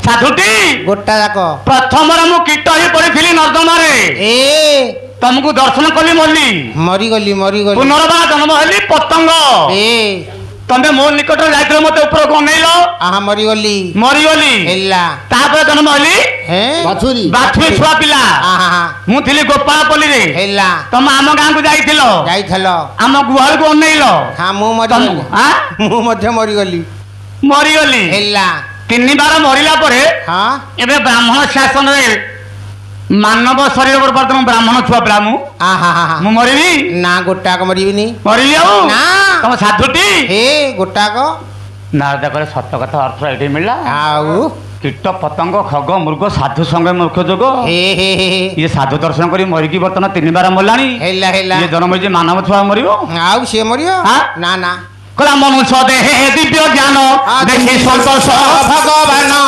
ସାଧୁଟି ଗୋଟା ଯାକ ପ୍ରଥମରେ ମୁଁ କୀଟ ହେଇ ପଡିଥିଲି ନର୍ଦ୍ଦମାରେ ଏ ତମକୁ ଦର୍ଶନ କଲି ମଲି ମରିଗଲି ମରିଗଲି ପୁନର୍ବାର ଜନ୍ମ ହେଲି ପତଙ୍ଗ ଏ ତମେ ମୋ ନିକଟରେ ଯାଇଥିଲ ମତେ ଉପରକୁ ଅନେଇଲ ଆହା ମରିଗଲି ମରିଗଲି ହେଲା ତାପରେ ଜନ୍ମ ହେଲି ହେ ବାଛୁରୀ ବାଛୁରୀ ଛୁଆ ପିଲା ଆହା ମୁଁ ଥିଲି ଗୋପାଳପଲ୍ଲୀରେ ହେଲା ତମେ ଆମ ଗାଁକୁ ଯାଇଥିଲ ଯାଇଥିଲ ଆମ ଗୁହାଳକୁ ଅନେଇଲ ହଁ ମୁଁ ମରିଗଲି ଆଁ? ମୁଁ ମଧ୍ୟ ମରିଗଲି ମରିଗଲି ହେଲା 3 ବାର ମରିଲା ପରେ ହଁ ଏବେ ବ୍ରାହ୍ମଣ ଶାସନରେ ମାନବ ଶରୀର ବର୍ତ୍ତମାନ ବ୍ରାହ୍ମଣ ଛୁଆ ପିଲା ଆହା ମୁଁ ମରିବି ନା ଗୋଟାକ ମରିବିନି ମରିବି ଆଉ ନା ତମ ସାଧୁଟି ହେ ଗୋଟାକ ନା ଦେଖରେ ସତ କଥା ଅର୍ଥ ଏଠି ମିଳିଲା ଆଉ କୀଟ ପତଙ୍ଗ ଖଗ ମୃଗ ସାଧୁ ସଙ୍ଗେ ମୂର୍ଖ ଯୋଗ ହେ ହେ ହେ ଇଏ ସାଧୁ ଦର୍ଶନ କରି ମରିକି ବର୍ତ୍ତମାନ 3 ବାର ମଲାଣି ହେଲା ହେଲା ଇଏ ଜନ୍ମ ହେଇଛି ମାନବ ଛୁଆ ମରିବ ଆଉ ସିଏ ମରିବ ଆଁ? ନା ନା କହିଲା ମନୁଷ୍ୟ ଦେହେ ଦିବ୍ୟ ଜ୍ଞାନ ଦେଖି ସନ୍ତୋଷ ଭଗବାନ